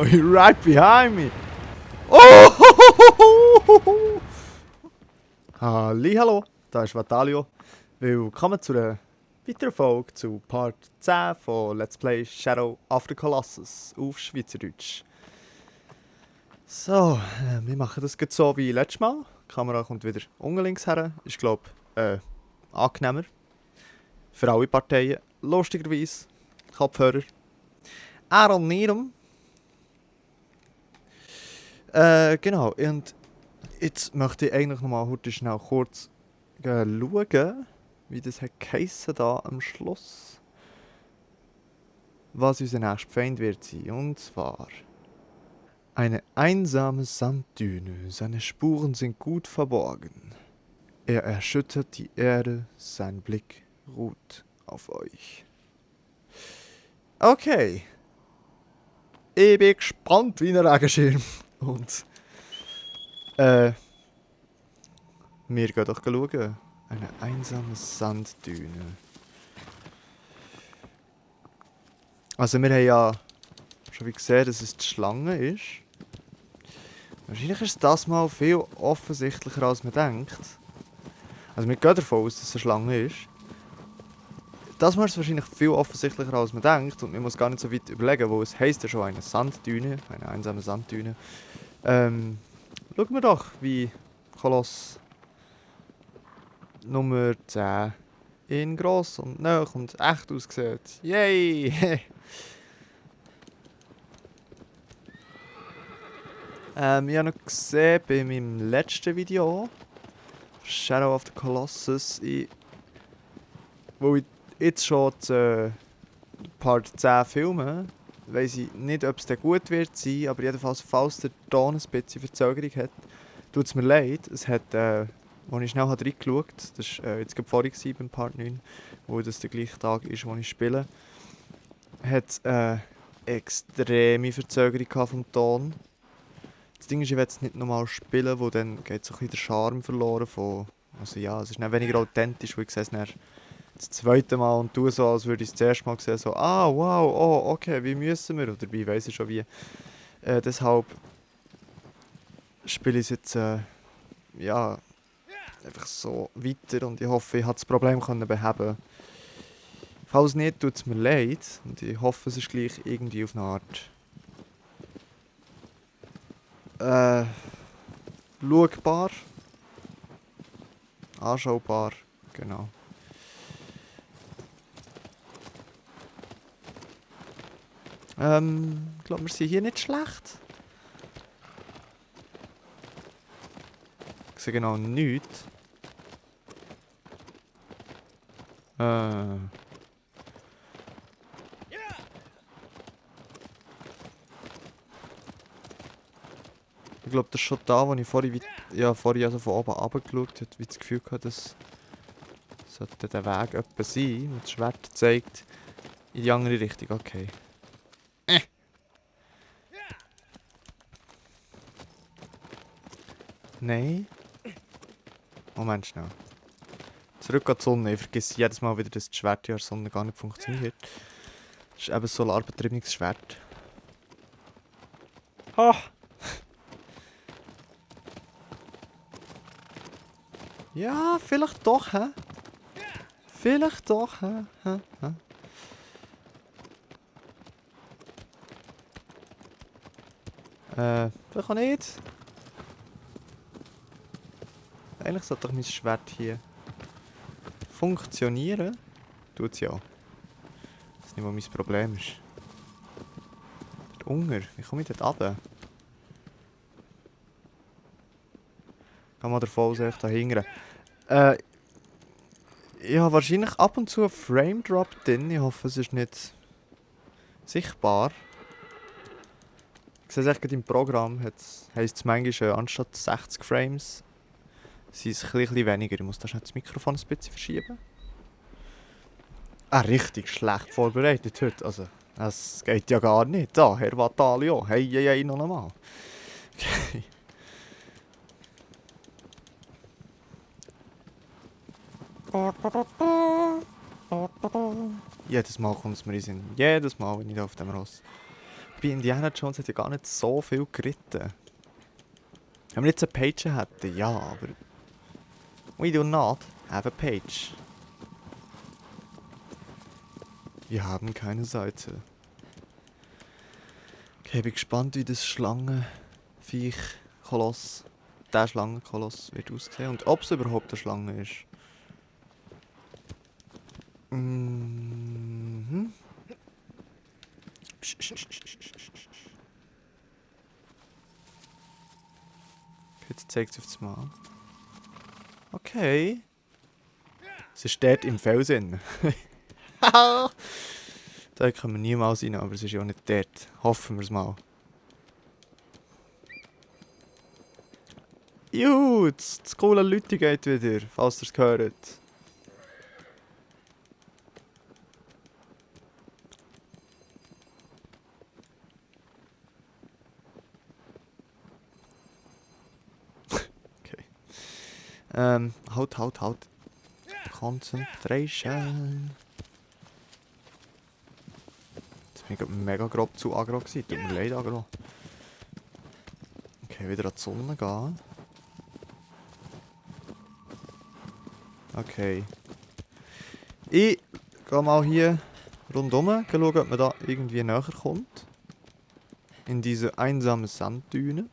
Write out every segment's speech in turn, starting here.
you're right behind me. Oh! Hallo, da ist Vatalio. Willkommen zu einer weiteren Folge zu Part 10 von Let's Play Shadow of the Colossus auf Schweizerdeutsch. So, wir machen das jetzt so wie letztes Mal. Die Kamera kommt wieder unten links her. Ist, glaube ich, angenehmer. Für alle Parteien. Lustigerweise. Kopfhörer. Aaron Niedem. Genau, und jetzt möchte ich eigentlich nochmal heute schnell kurz schauen, wie das hat geheissen da am Schluss. Was unser nächster Feind wird sein. Und zwar eine einsame Sanddüne, seine Spuren sind gut verborgen. Er erschüttert die Erde, sein Blick ruht auf euch. Okay. Ich bin gespannt wie ein Regenschirm. Und wir gehen doch schauen. Eine einsame Sanddüne. Also wir haben ja schon wie gesehen, dass es die Schlange ist. Wahrscheinlich ist das mal viel offensichtlicher als man denkt. Also wir gehen davon aus, dass es eine Schlange ist. Das mal ist wahrscheinlich viel offensichtlicher als man denkt und man muss gar nicht so weit überlegen, wo es heisst ja schon eine Sanddüne, eine einsame Sanddüne. Schauen wir doch, wie Koloss Nummer 10 in gross und nah und echt aussieht. Yay! Ich habe noch gesehen bei meinem letzten Video, Shadow of the Colossus, wo ich jetzt schon die Part 10 filme, weiss ich nicht, ob es dann gut wird sein, aber jedenfalls, falls der Ton ein bisschen Verzögerung hat, tut es mir leid. Es hat, als ich schnell reingeschaut habe, das war jetzt gerade vorhin beim Part 9, wo das der gleiche Tag ist, wo ich spiele, hat es extreme Verzögerung vom Ton. Das Ding ist, ich will es nicht normal spielen, wo dann geht so ein bisschen der Charme verloren von... Also ja, es ist dann weniger authentisch, weil ich sehe es dann das zweite Mal und tue so, als würde ich es das erste Mal sehen, so «Ah, wow, oh, okay, wie müssen wir?» Oder dabei weiss ich schon wie. Deshalb spiele ich es jetzt, ja, einfach so weiter und ich hoffe, ich konnte das Problem beheben. Falls nicht, tut es mir leid und ich hoffe, es ist gleich irgendwie auf eine Art schaubar, anschaubar, genau. Ich glaube, wir sind hier nicht schlecht. Ich sehe genau nichts. Ich glaube, das ist schon da, wo ich vorhin also von oben runtergeschaut habe, wie das Gefühl hatte, das sollte der Weg etwa sein. Und das Schwert zeigt in die andere Richtung. Okay. Nein. Moment schnell. Zurück an die Sonne. Ich vergesse jedes Mal wieder, dass das Schwert ja an der Sonne gar nicht funktioniert. Das ist eben ein solarbetriebenes Schwert. Ha! Ja, vielleicht doch, hä? Vielleicht doch, hä? Vielleicht auch nicht. Eigentlich sollte doch mein Schwert hier funktionieren. Tut's ja. Das ist nicht, was mein Problem ist. Der Hunger, wie komme ich dort runter? Geh mal davon aus, ich da hingern. Ich habe wahrscheinlich ab und zu einen Frame Drop drin. Ich hoffe, es ist nicht sichtbar. Ich sehe es gerade im Programm, heisst es manchmal, anstatt 60 Frames sind es ein bisschen weniger. Ich muss da schnell das Mikrofon ein bisschen verschieben. Richtig schlecht vorbereitet heute. Also, das geht ja gar nicht. Da, Herr Vatalio. Hey, noch einmal. Okay. Jedes Mal kommt es mir in den Sinn. Jedes Mal, wenn ich da auf dem Ross bei Indiana Jones hat ja gar nicht so viel geritten. Wenn wir jetzt eine Page hätten, ja, aber... We do not have a page. Wir haben keine Seite. Okay, bin gespannt, wie das Schlangenviech-Koloss, der Schlangenkoloss wird aussehen und ob es überhaupt eine Schlange ist. Mhm. Jetzt zeigt es auf das Mal. Okay. Es ist dort im Felsen. Da können wir niemals rein, aber es ist ja auch nicht dort. Hoffen wir es mal. Juhu, das coole Leute geht wieder, falls ihr es gehört. Okay. Halt. Concentration. Jetzt bin ich mega grob zu aggro gewesen. Tut mir leid, aggro. Okay, wieder an die Sonne gehen. Okay. Ich gehe mal hier rundum, schauen, ob man da irgendwie näher kommt. In diese einsame Sanddüne.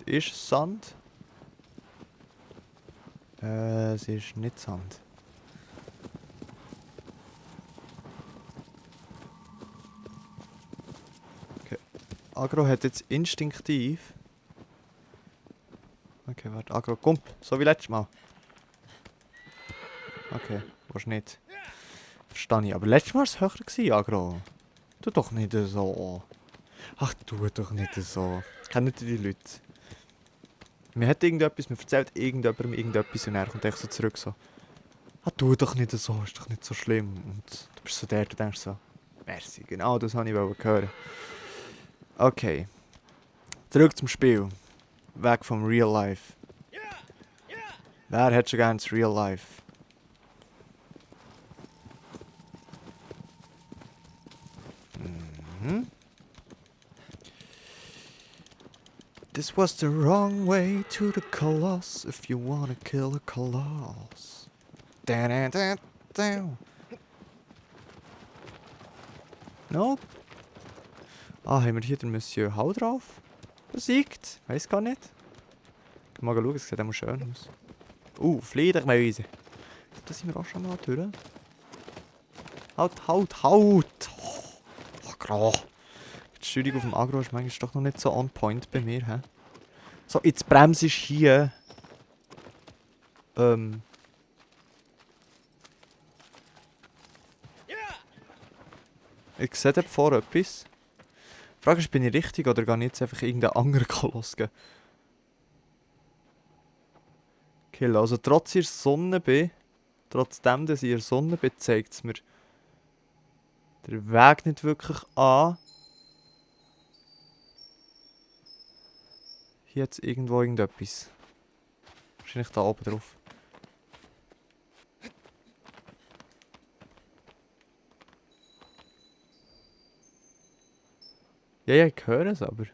Ist es Sand? Es ist nicht Sand. Okay. Agro hat jetzt instinktiv... Okay, warte, Agro, komm, so wie letztes Mal. Okay, willst nicht. Verstehe ich, aber letztes Mal war es höher gewesen, Agro. Tu doch nicht so. Ach, tu doch nicht so. Kennen die Leute? Mir hat irgendetwas, mir erzählt irgendjemandem irgendetwas und er kommt echt so zurück so. Ah, tu doch nicht so, ist doch nicht so schlimm. Und du bist so der, du denkst so, merci, genau das wollte ich hören. Okay. Zurück zum Spiel. Weg vom Real Life. Wer hat schon gerne das Real Life? Mhm. This was the wrong way to the Colossus if you wanna kill a Colossus. Nope. Ah, haben wir hier den Monsieur Hau drauf? Besiegt? Weiß gar nicht. Mal schauen, es sieht immer schön aus. Fledermäuse. Da sind wir auch schon mal durch. Halt! Oh, Agro. Die Steuerung auf dem Agro ist manchmal doch noch nicht so on point bei mir, hä? So, jetzt bremse ich hier. Ich sehe dort vor etwas. Die Frage ist, bin ich richtig oder gehe ich jetzt einfach irgendeinen anderen Koloss geben? Kill, also trotz ich in der Sonne bin, trotzdem, dass ich in der Sonne bin, zeigt es mir den Weg nicht wirklich an. Hier jetzt irgendwo irgendetwas. Wahrscheinlich da oben drauf. Ja, ich höre es aber.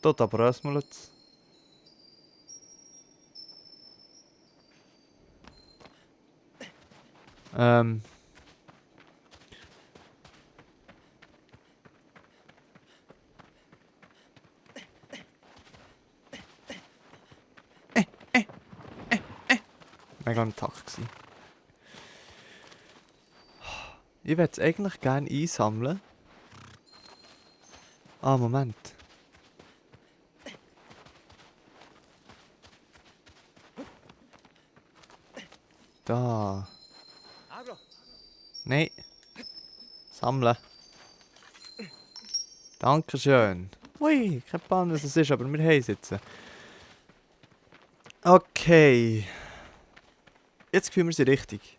Dort aber erstmal jetzt. Mega am Takt gewesen. Ich würde es eigentlich gerne einsammeln. Ah, Moment. Da. Nein. Sammeln. Dankeschön. Ui, kein Plan, was es ist, aber wir haben es jetzt. Okay. Jetzt fühlen wir sie richtig.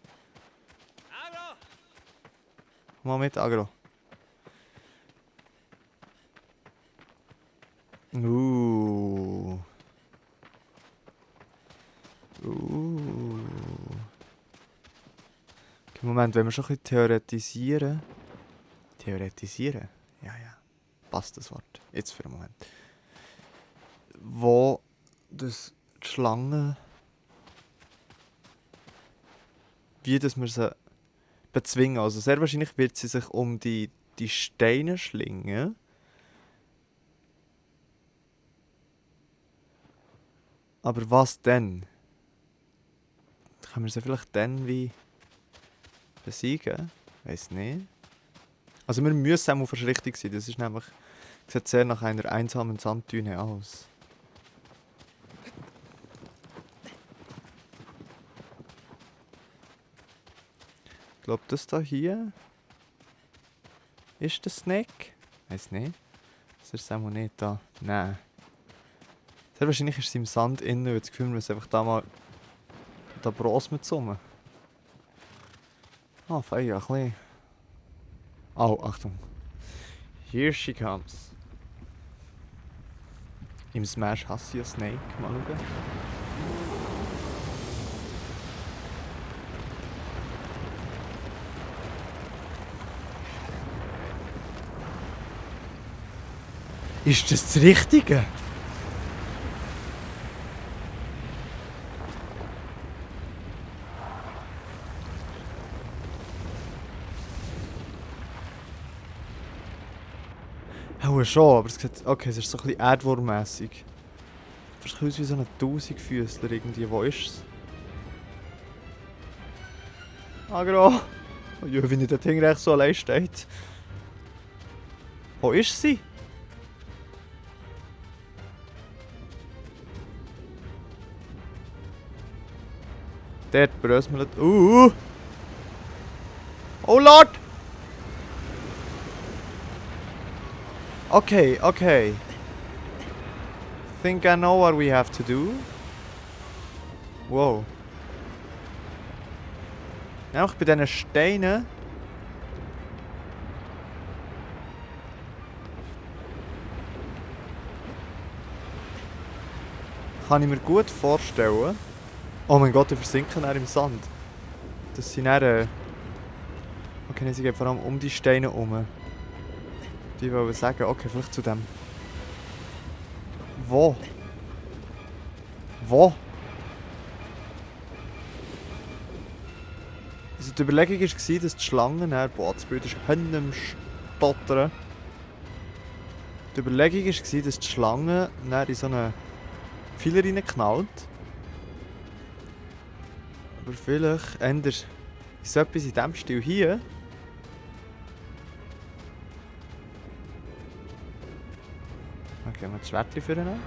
Mal mit, Agro. Uh. Okay, Moment, wenn wir schon ein bisschen theoretisieren. Theoretisieren? Ja, ja. Passt das Wort. Jetzt für einen Moment. Wo das die Schlange. Wie dass wir sie bezwingen. Also sehr wahrscheinlich wird sie sich um die Steine schlingen. Aber was denn? Können wir sie vielleicht dann wie besiegen? Weiß nicht. Also wir müssen auch auf der Richtung sein. Das ist nämlich, sieht sehr nach einer einsamen Sanddüne aus. Ich glaube, das da hier ist der Snake. Weiß nicht. Das ist auch nicht da. Nein. Sehr wahrscheinlich ist es im Sand innen, weil das Gefühl, wir müssen einfach da mal da Bros mit zusammen. Ah, fein, ein bisschen. Oh, Achtung. Here she comes. Im Smash hasse ich einen Snake. Mal schauen. Ist das Richtige? Auch schon, aber es sieht, okay, es ist so ein bisschen Erdwurmmässig. Fast aus wie so ein Tausendfüßler irgendwie. Wo ist es? Agro! Oh ja, wenn ich dort hinten rechts so allein steht. Wo ist sie? Dort bröselt. Oh Lord! Okay, okay. Think I know what we have to do. Wow. Einfach bei diesen Steinen. Kann ich mir gut vorstellen. Oh mein Gott, die versinken dann im Sand. Das sind dann... Okay, sie gehen vor allem um die Steine herum. Die wollen sagen, okay, vielleicht zu dem. Wo? Wo? Also die Überlegung war, dass die Schlangen... Boah, das Bild ist am Stottern. Die Überlegung war, dass die Schlange in so eine Pfeiler reinknallt. Aber vielleicht ändert so etwas in diesem Stil hier. Okay, wir das Schwertchen vornehmen.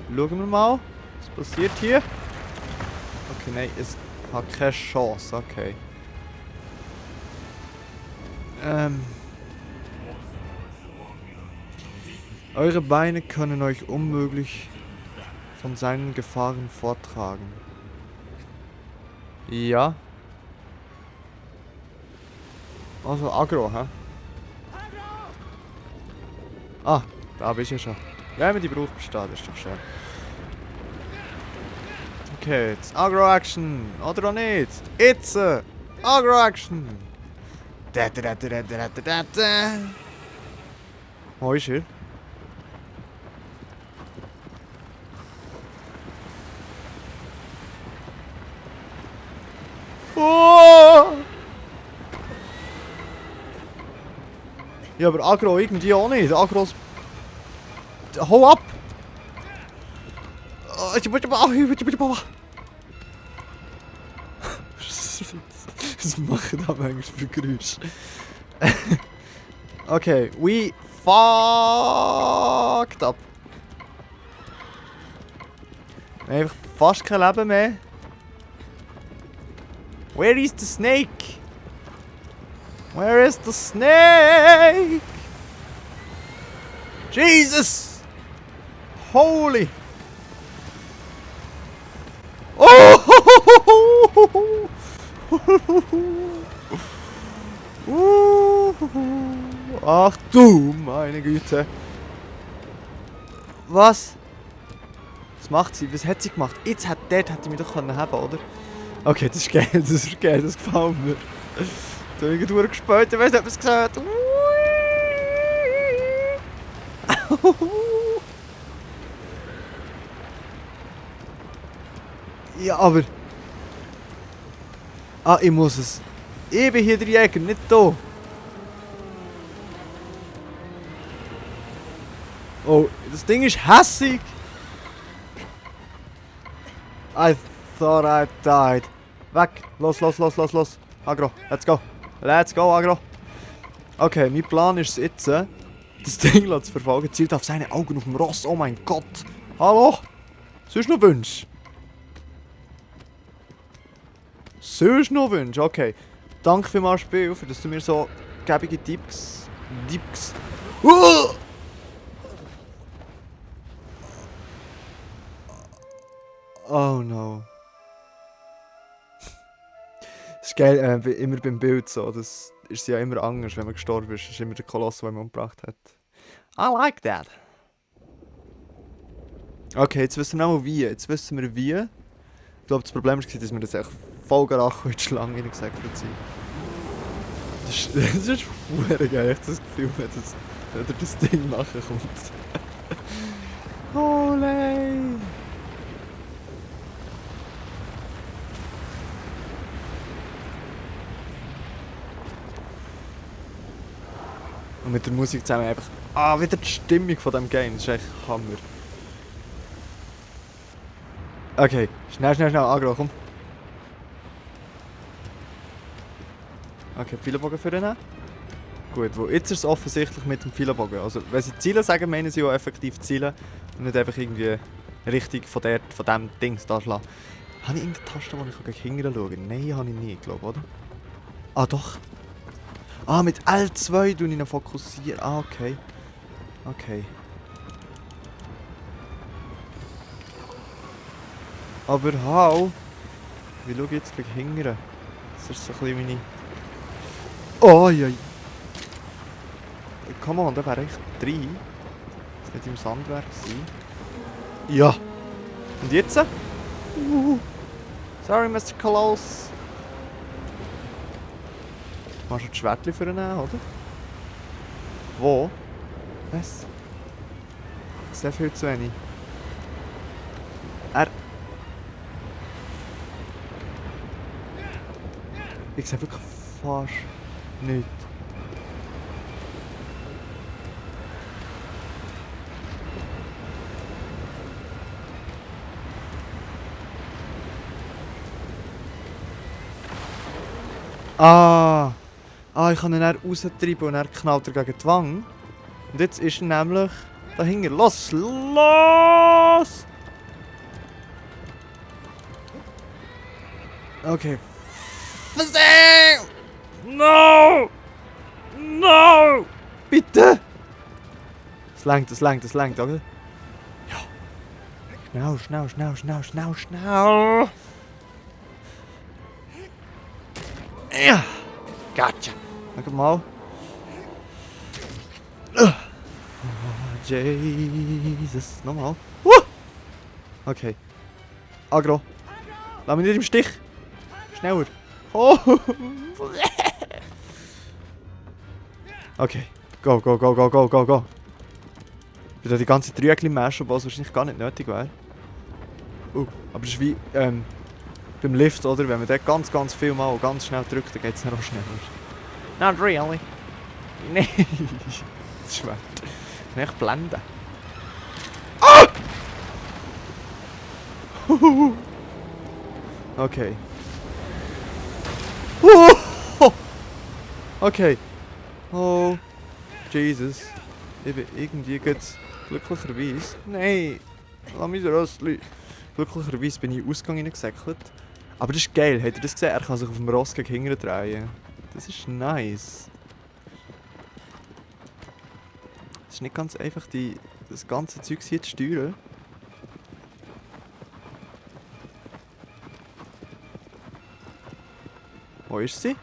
Schauen wir mal, was passiert hier. Okay, nein, es hat keine Chance, okay. Eure Beine können euch unmöglich von seinen Gefahren vortragen. Ja. Also Agro, hä? Ah, da bist du ja schon. Wenn man die braucht, besteht, ist doch schön. Okay, jetzt Agro-Action. Oder auch nicht. Jetzt Agro-Action. Wo ist er? Oh! Ja, aber Agro irgendwie auch nicht. Agros... Hau ab! Was machen da manchmal für Geräusche? Okay, we fucked up. Wir haben einfach fast kein Leben mehr. Where is the snake? Where is the snake? Jesus! Holy! Oh! Ach du meine Güte! Was? Was macht sie? Was hat sie gemacht? Dort hätte ich mich doch haben können, oder? Okay, das ist geil, das gefällt mir. Da habe ich gerade gespielt, ich weiss nicht, ob es gesagt hat. Ja, aber... Ah, ich muss es. Ich bin hier der Jäger, nicht da. Oh, das Ding ist hässig. I thought I died. Weg. Los. Agro, let's go. Agro. Okay, mein Plan ist es jetzt, das Ding zu verfolgen. Zielt auf seine Augen auf dem Ross. Oh mein Gott. Hallo? Sonst noch Wünsche? Okay. Danke vielmals, Spiel, für dass du mir so gäbige Tipps... Oh no. Das ist geil, immer beim Bild so. Das ist ja immer anders, wenn man gestorben ist. Das ist immer der Koloss, der man umgebracht hat. I like that. Okay, jetzt wissen wir auch wie. Ich glaube, das Problem war, dass wir das echt voll Garacho in die Schlange reingesackt sind. Das ist verdammt geil, ich habe das Gefühl, wenn das Ding nachher kommt. Holy! Und mit der Musik zusammen einfach... Ah, wieder die Stimmung von diesem Game, das ist echt Hammer. Okay, schnell, Agro, komm. Okay, Pfeilbogen für ihn. Gut, jetzt ist es offensichtlich mit dem Pfeilbogen. Also, wenn sie zielen sagen, meinen sie auch effektiv zielen. Und nicht einfach irgendwie richtig von dem Dings da schlagen. Habe ich irgendeine Taste, wo ich gegen hinten schauen kann? Nein, habe ich nie, glaube, oder? Ah, doch. Ah, mit L2 tue ich ihn fokussieren. Ah, okay. Okay. Aber how? Wie schaue ich jetzt gegen hinten? Das ist so ein bisschen meine... Oh, ja. Come on, da wäre echt 3. Das nicht im Sandwerk sein. Ja. Und jetzt? Sorry, Mr. Coloss. Machst du das Schwertchen für ihn nehmen, oder? Wo? Was? Ich sehe viel zu wenig. Ich sehe wirklich fast nichts. Ich kann ihn dann raustreiben und er knallt er gegen die Wange. Und jetzt ist er nämlich dahinter. Los! Okay. No! Bitte! Es langt, oder? Ja. Schnell. Ja! Gotcha! Schau mal. Oh, Jesus. Nochmal. Okay. Agro. Lass mich nicht im Stich. Schneller. Oh. Okay. Go. Ich bin da die ganze Trügel meschen, was wahrscheinlich gar nicht nötig wäre. Aber das ist wie beim Lift, oder? Wenn man dort ganz viel mal und ganz schnell drückt, dann geht es noch schneller. Not really. Nein. Das ist schwer. Ich kann echt blenden. Ah! Okay. Okay. Oh. Jesus. Ich bin irgendwie jetzt glücklicherweise... Nein! Lass mich Rössli. Glücklicherweise bin ich in den Ausgang hineingesäckelt. Aber das ist geil. Habt ihr das gesehen? Er kann sich auf dem Ross gegen hinten drehen. Das ist nice. Es ist nicht ganz einfach, das ganze Zeug hier zu steuern. Wo ist sie?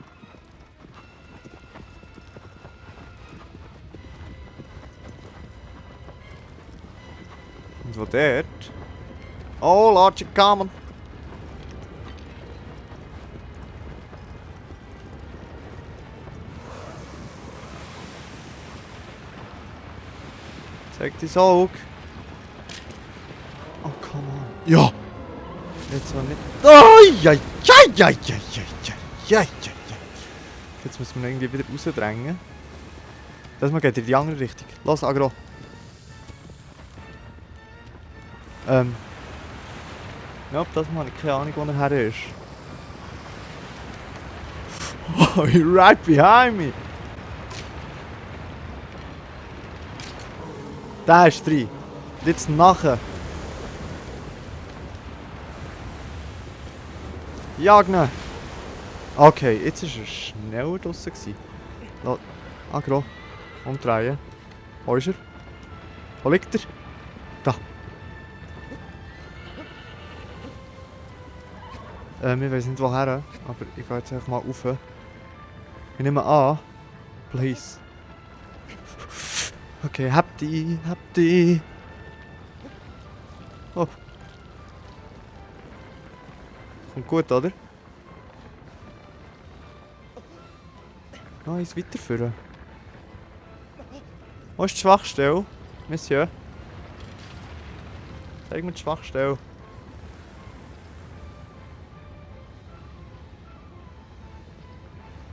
Irgendwo dort. Oh, Lord, sie kommen. Zeig dein Auge. Oh, come on. Ja! Jetzt zwar nicht. Oh, ja, ja, ja, ja, ja, ja, ja, ja. Jetzt müssen wir ihn irgendwie wieder rausdrängen. Das mal geht in die andere Richtung. Los, Agro. Ja, das mal habe ich keine Ahnung, wo er her ist. Oh, you're right behind me. Da ist drin. Jetzt nachher. Jagen! Okay, jetzt war er schneller draussen. Agro. Umdrehen. Wo ist er? Wo liegt er? Da. Ich weiß nicht woher, aber ich gehe jetzt einfach mal rauf. Ich nehme an. Please. Okay, hab die. Oh. Kommt gut, oder? Nice, weiterführen. Wo ist die Schwachstelle? Monsieur? Zeig mir die Schwachstelle.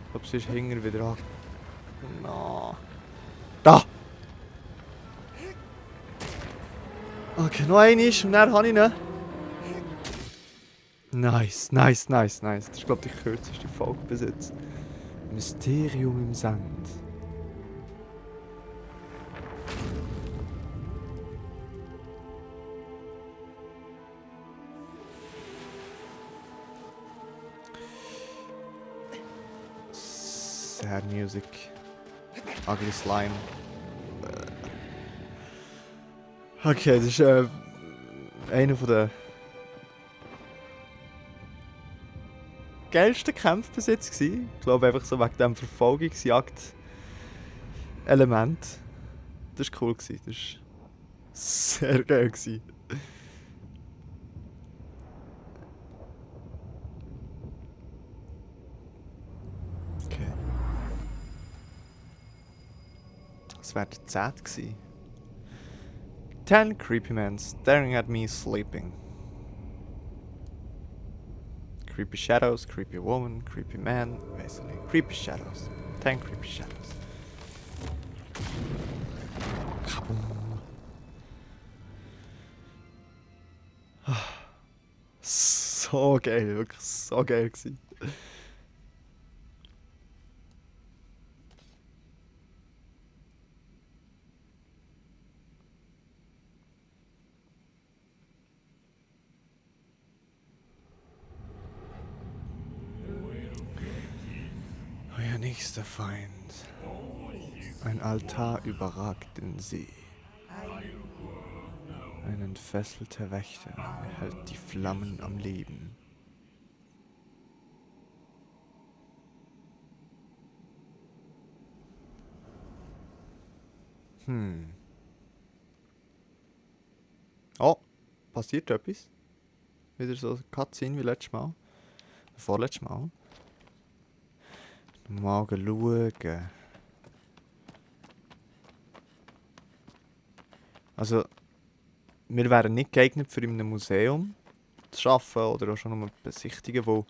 Ich glaube, sie ist hinter wieder an. No. Da! Okay, noch eine ist und dann habe ich ihn. Nice. Das ist, glaube ich, die kürzeste Folge bis jetzt. Mysterium im Sand. Sad Music. Ugly Slime. Okay, das ist einer der geilsten Kämpfe bis jetzt gewesen. Ich glaube einfach so wegen dem Verfolgungsjagd-Element. Das war cool gewesen. Das war sehr geil gewesen. Okay. Das wäre der 10. gewesen. 10 creepy men staring at me sleeping. Creepy shadows, creepy woman, creepy man, basically. Creepy shadows. 10 creepy shadows. Kaboom. So geil, wirklich so geil gewesen. Euer nächster Feind. Ein Altar überragt den See. Ein entfesselter Wächter hält die Flammen am Leben. Oh, passiert etwas? Wieder so ein Cutscene wie letztes Mal. Vorletztes Mal. Mal schauen. Also, wir wären nicht geeignet für in einem Museum zu arbeiten oder auch schon nur besichtigen, weil wir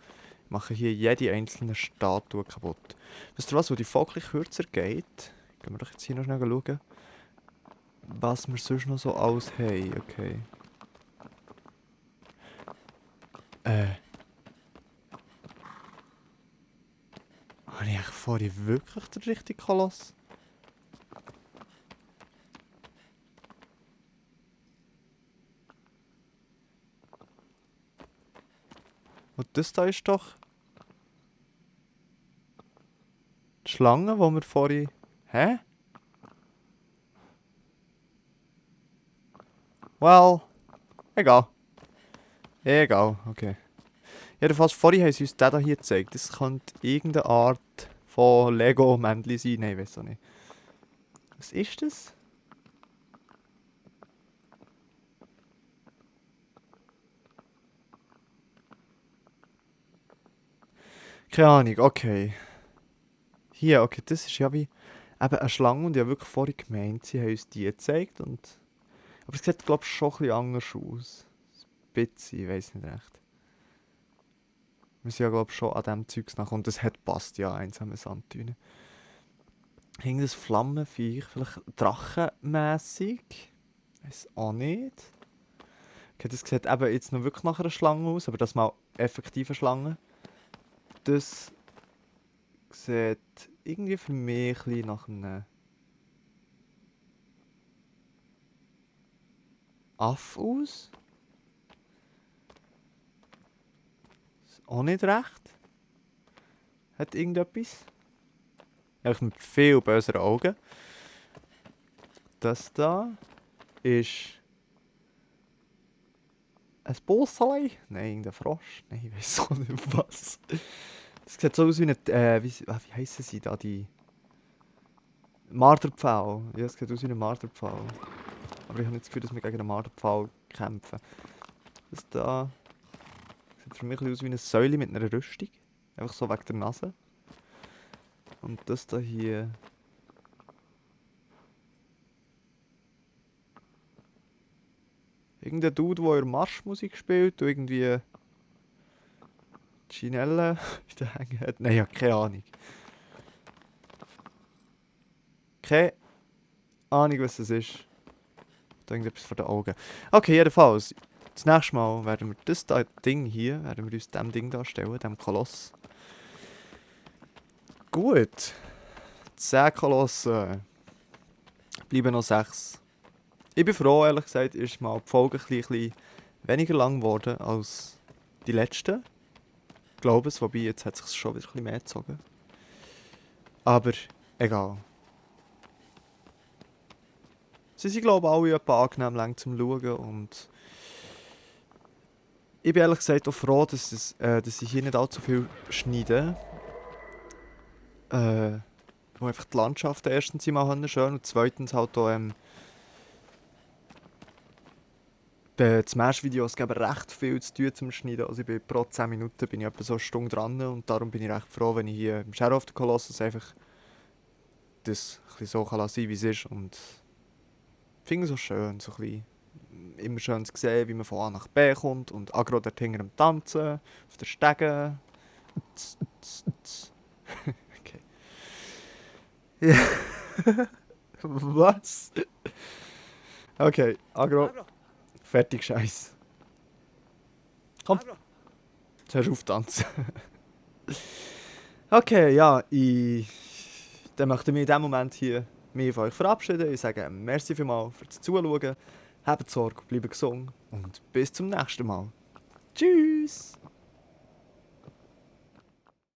machen hier jede einzelne Statue kaputt. Wisst ihr was, wo die Folge kürzer geht? Gehen wir doch jetzt hier noch schnell schauen, was wir sonst noch so alles haben. Okay. Habe ich eigentlich vorhin wirklich den richtigen Koloss? Und das da ist doch die Schlange, die wir vorhin... Hä? Well, egal. Egal, okay. Jedenfalls, vorhin haben sie uns den hier gezeigt. Das könnte irgendeine Art von Lego-Männchen sein. Nein, ich weiß auch nicht. Was ist das? Keine Ahnung, okay. Hier, okay, das ist ja wie eben eine Schlange und ich habe wirklich vorhin gemeint, sie haben uns die gezeigt und... Aber es sieht, glaube ich, schon ein bisschen anders aus. Ein bisschen, ich weiß nicht recht. Wir sind ja, glaube ich, schon an dem Zeugs nach und das hat passt ja, einsame Sanddüne. Hing das Flammenviech, vielleicht drachenmässig? Weiß auch nicht. Okay, das sieht eben jetzt noch wirklich nach einer Schlange aus, aber das mal effektive Schlange. Das sieht irgendwie für mich ein bisschen nach einem Aff aus. Ist auch nicht recht. Hat irgendetwas. Eigentlich mit viel böseren Augen. Das da ist ein Bossei. Nein, irgendein Frosch. Nein, ich weiß auch nicht was. Das sieht so aus wie eine. Wie heissen sie da? Die. Marterpfahl. Ja, es sieht aus wie ein Marterpfahl. Aber ich habe nicht das Gefühl, dass wir gegen einen Marterpfahl kämpfen. Das da sieht für mich ein bisschen aus wie eine Säule mit einer Rüstung. Einfach so wegen der Nase. Und das da hier. Irgendein Dude, der Marschmusik spielt und irgendwie Chinelle in den Hängen hat. Nein, ja, keine Ahnung. Keine Ahnung, was das ist. Da irgendetwas vor den Augen. Okay, jedenfalls. Das nächste Mal werden wir das da Ding hier, werden wir uns dem Ding da stellen, dem Koloss. Gut. 10 Kolosse. Bleiben noch 6. Ich bin froh, ehrlich gesagt, ist mal die Folge ein bisschen weniger lang geworden als die letzten. Ich glaube es, wobei jetzt hat es sich schon wieder ein bisschen mehr gezogen. Aber egal. Sie sind, glaube ich, alle etwa angenehm lang zum Schauen und ich bin ehrlich gesagt auch froh, dass ich hier nicht allzu viel schneide. Wo einfach die Landschaften erstens immer schön und zweitens halt auch die Smash-Videos geben recht viel zu tun zum Schneiden. Also ich bin pro 10 Minuten bin ich etwa so eine Stunde dran und darum bin ich recht froh, wenn ich hier im Shadow of the Colossus einfach das ein bisschen so kann lassen, wie es ist und ich finde es so schön, so ein bisschen immer schön zu sehen, wie man von A nach B kommt und Agro dort hinter am Tanzen, auf der Stege. Okay. Ja. Was? Okay, Agro, fertig, Scheiß. Komm, jetzt hörst du auf tanzen. Okay, ja, dann möchte ich mich in diesem Moment hier mich von euch verabschieden. Ich sage merci vielmals fürs Zuschauen. Habt Sorge, bleibt gesund und bis zum nächsten Mal. Tschüss!